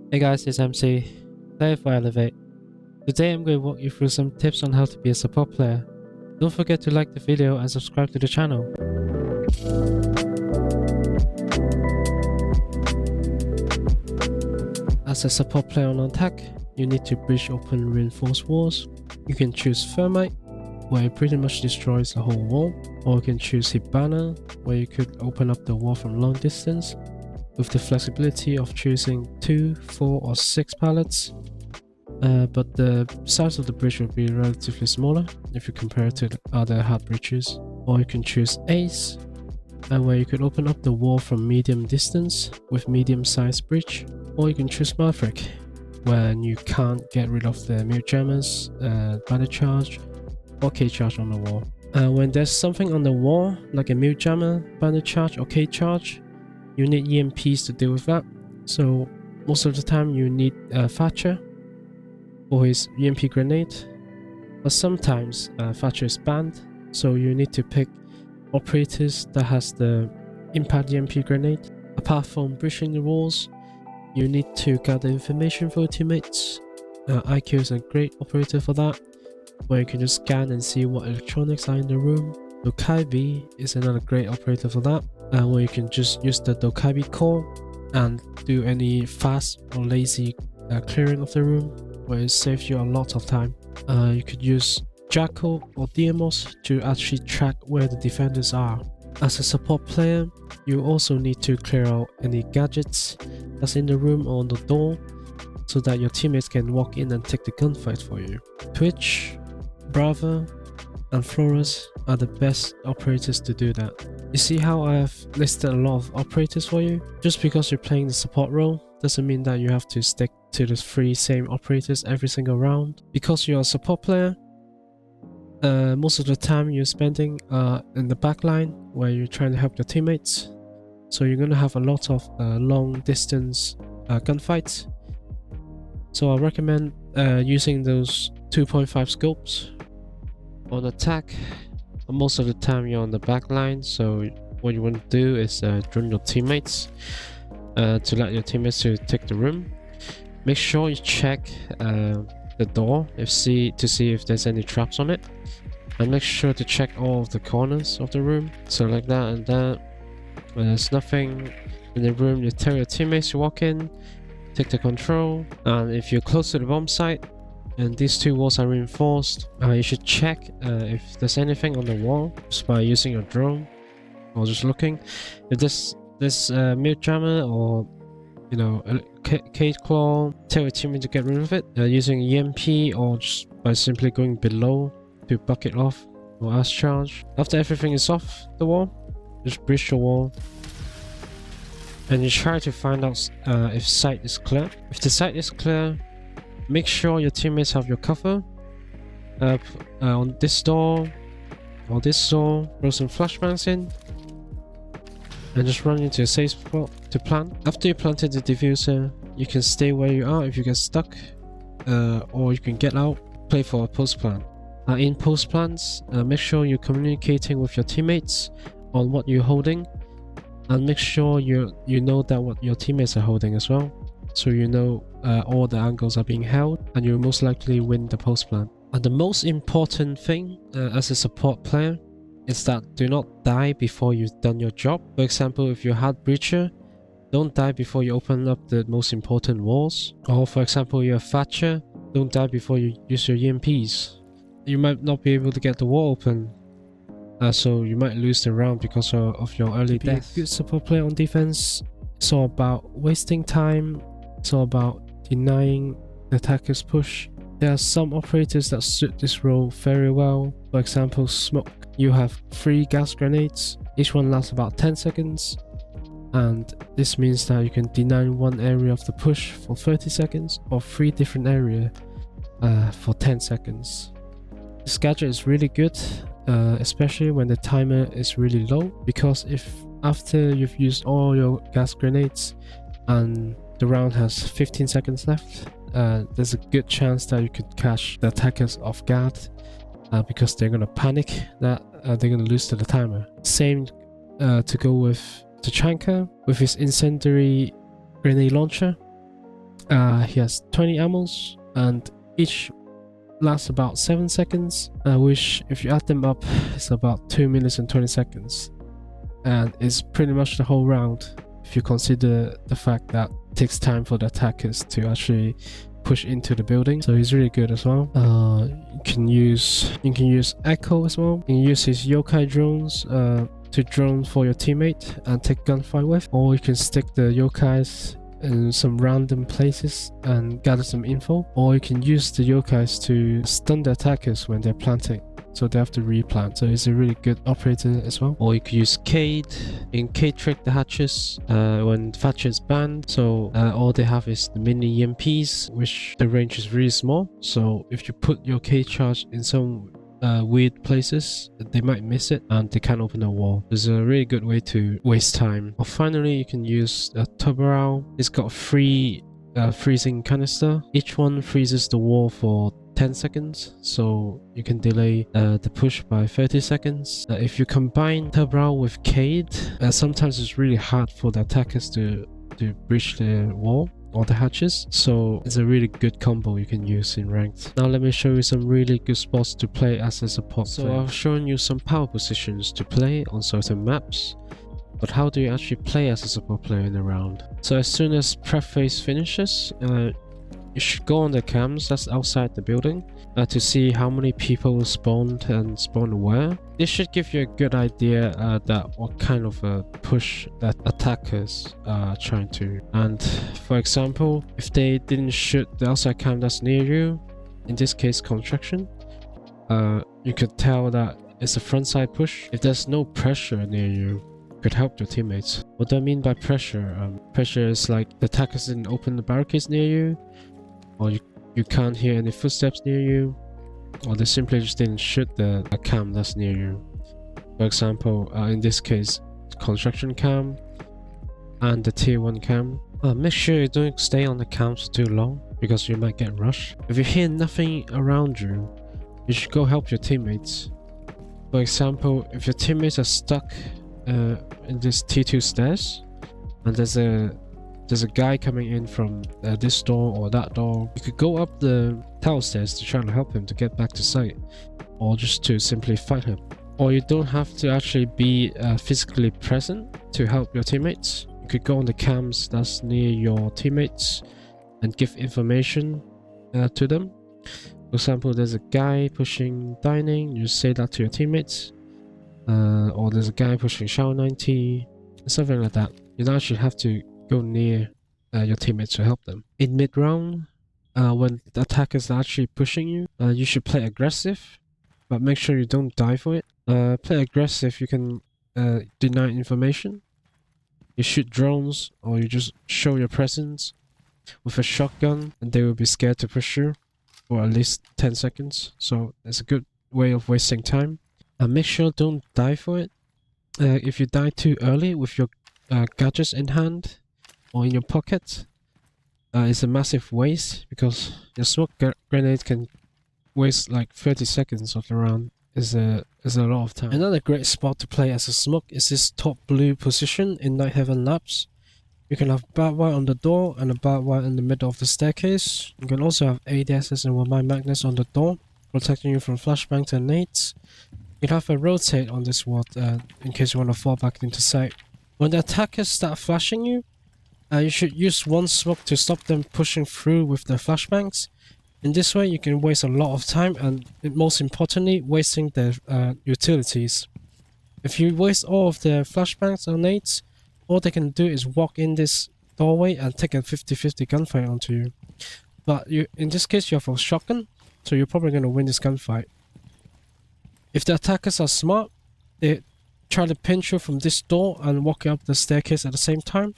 Hey guys, it's Mcie, player for Elevate. Today I'm going to walk you through some tips on how to be a support player. Don't forget to like the video and subscribe to the channel. As a support player on attack, you need to breach open reinforced walls. You can choose Thermite, where it pretty much destroys the whole wall, or you can choose Hibana, where you could open up the wall from long distance, with the flexibility of choosing 2, 4 or 6 pallets. But the size of the bridge will be relatively smaller if you compare it to the other hard bridges. Or you can choose Ace, where you could open up the wall from medium distance with medium sized bridge. Or you can choose Maverick, when you can't get rid of the mute jammers, banner charge or K charge on the wall. When there's something on the wall like a mute jammer, banner charge or K charge, you need EMPs to deal with that. So most of the time you need Thatcher for his EMP grenade, but sometimes Thatcher is banned, so you need to pick operators that has the impact EMP grenade. Apart from breaching the walls, you need to gather information for your teammates. IQ is a great operator for that, where you can just scan and see what electronics are in the room. Dokaibi is another great operator for that, where you can just use the Dokaibi core and do any fast or lazy clearing of the room, where it saves you a lot of time. You could use Jackal or DMOS to actually track where the defenders are. As a support player, you also need to clear out any gadgets that's in the room or on the door, so that your teammates can walk in and take the gunfight for you. Twitch, Brava and Flores are the best operators to do that. You see how I have listed a lot of operators for you? Just because you're playing the support role doesn't mean that you have to stick to the 3 same operators every single round. Because you're a support player, most of the time you're spending in the backline where you're trying to help your teammates. So you're going to have a lot of long distance gunfights. So I recommend using those 2.5 scopes on attack. Most of the time you're on the back line, so what you want to do is join your teammates to let your teammates to take the room. Make sure you check the door to see if there's any traps on it, and make sure to check all of the corners of the room. So like that and that. When there's nothing in the room, you tell your teammates to walk in, take the control, and if you're close to the bomb site and these 2 walls are reinforced, you should check if there's anything on the wall just by using your drone or just looking. If there's mute jammer or Cage Claw, tell your teammate to get rid of it using EMP or just by simply going below to bucket off or ash charge. After everything is off the wall, just breach the wall and you try to find out if site is clear. If the site is clear, make sure your teammates have your cover on this door or this door. Throw some flashbangs in and just run into a safe spot to plant. After you planted the diffuser, you can stay where you are if you get stuck, or you can get out, play for a post plant. In post plants, make sure you're communicating with your teammates on what you're holding, and make sure you know that what your teammates are holding as well, so you know all the angles are being held, and you'll most likely win the post plant. And the most important thing as a support player is that do not die before you've done your job. For example, if you're a hard breacher, don't die before you open up the most important walls. Or for example, you're a Thatcher, don't die before you use your EMPs. You might not be able to get the wall open, so you might lose the round because of your early death. Be a good support player on defense, it's all about wasting time, it's all about denying the attacker's push. There are some operators that suit this role very well. For example, Smoke. You have 3 gas grenades, each one lasts about 10 seconds, and this means that you can deny one area of the push for 30 seconds or 3 different areas for 10 seconds. This gadget is really good, especially when the timer is really low, because if after you've used all your gas grenades and the round has 15 seconds left, there's a good chance that you could catch the attackers off guard, because they're gonna panic that they're gonna lose to the timer. Same to go with Tachanka with his incendiary grenade launcher. He has 20 ammos, and each lasts about 7 seconds, which if you add them up, it's about 2 minutes and 20 seconds. And it's pretty much the whole round if you consider the fact that it takes time for the attackers to actually push into the building. So he's really good as well. You can use Echo as well. You can use his yokai drones to drone for your teammate and take gunfight with, or you can stick the yokais in some random places and gather some info, or you can use the yokais to stun the attackers when they're planting, so they have to replant. So he's a really good operator as well. Or you could use Cade. You can Cade trick the hatches when Thatcher is banned. So all they have is the mini EMPs, which the range is really small. So if you put your Cade charge in some weird places, they might miss it and they can't open a wall. It's a really good way to waste time. Or finally, you can use a Turbo. It's got free freezing canister. Each one freezes the wall for 10 seconds, so you can delay the push by 30 seconds. If you combine Turbo with Cade, sometimes it's really hard for the attackers to breach the wall or the hatches, so it's a really good combo you can use in ranked. Now let me show you some really good spots to play as a support player. So I've shown you some power positions to play on certain maps, but how do you actually play as a support player in a round? So as soon as prep phase finishes, you should go on the cams that's outside the building to see how many people spawned and spawned where. This should give you a good idea that what kind of a push that attackers are trying to. And for example, if they didn't shoot the outside cam that's near you, in this case construction, you could tell that it's a frontside push. If there's no pressure near you, could help your teammates. What do I mean by pressure? Pressure is like the attackers didn't open the barricades near you, or you can't hear any footsteps near you, or they simply just didn't shoot the cam that's near you. For example, in this case, construction cam and the tier 1 cam. Make sure you don't stay on the cams for too long because you might get rushed. If you hear nothing around you, you should go help your teammates. For example, if your teammates are stuck in this T2 stairs and there's a guy coming in from this door or that door, you could go up the tower stairs to try to help him to get back to site, or just to simply fight him. Or you don't have to actually be physically present to help your teammates. You could go on the cams that's near your teammates and give information to them. For example, there's a guy pushing dining, you say that to your teammates. Or there's a guy pushing shower 90, something like that. You don't actually have to go near your teammates to help them. In mid-round, when the attackers are actually pushing you, you should play aggressive, but make sure you don't die for it. Play aggressive, you can deny information. You shoot drones, or you just show your presence with a shotgun, and they will be scared to push you for at least 10 seconds. So it's a good way of wasting time. Make sure don't die for it. If you die too early with your gadgets in hand or in your pocket, it's a massive waste, because your smoke grenade can waste like 30 seconds of the round. Is a lot of time. Another great spot to play as a smoke is this top blue position in Night Heaven Labs. You can have barbed wire on the door and a barbed wire in the middle of the staircase. You can also have ADSs and one magnets on the door, protecting you from flashbangs and nades. You have a rotate on this ward in case you want to fall back into sight. When the attackers start flashing you, you should use one smoke to stop them pushing through with their flashbangs. In this way, you can waste a lot of time, and most importantly, wasting their utilities. If you waste all of their flashbangs or nades, all they can do is walk in this doorway and take a 50-50 gunfight onto you. But in this case, you have a shotgun, so you're probably going to win this gunfight. If the attackers are smart, they try to pinch you from this door and walk up the staircase at the same time.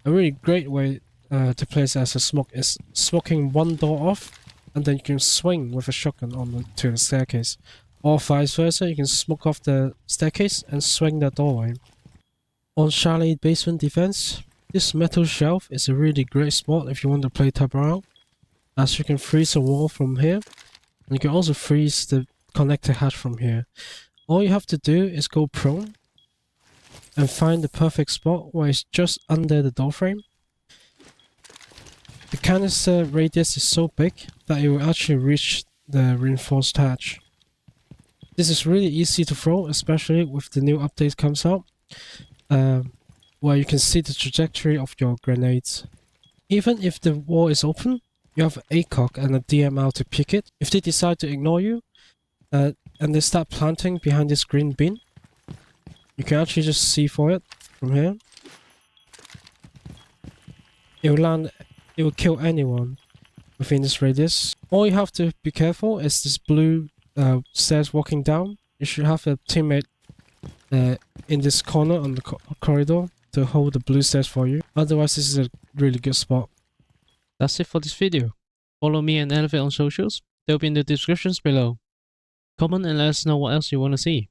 A really great way to play as a smoke is smoking one door off, and then you can swing with a shotgun to the staircase. Or vice versa, you can smoke off the staircase and swing the doorway. On Chalet basement defense, this metal shelf is a really great spot if you want to play Tabarao, as you can freeze a wall from here, and you can also freeze the connector hatch from here. All you have to do is go prone and find the perfect spot where it's just under the door frame. The canister radius is so big that it will actually reach the reinforced hatch. This is really easy to throw, especially with the new update comes out, where you can see the trajectory of your grenades. Even if the wall is open, you have ACOG and a DMR to pick it. If they decide to ignore you, and they start planting behind this green bin, you can actually just see for it from here. It will kill anyone within this radius. All you have to be careful is this blue stairs walking down. You should have a teammate in this corner on the corridor to hold the blue stairs for you. Otherwise, this is a really good spot. That's it for this video. Follow me and Elevate on socials. They'll be in the descriptions below. Comment and let us know what else you want to see.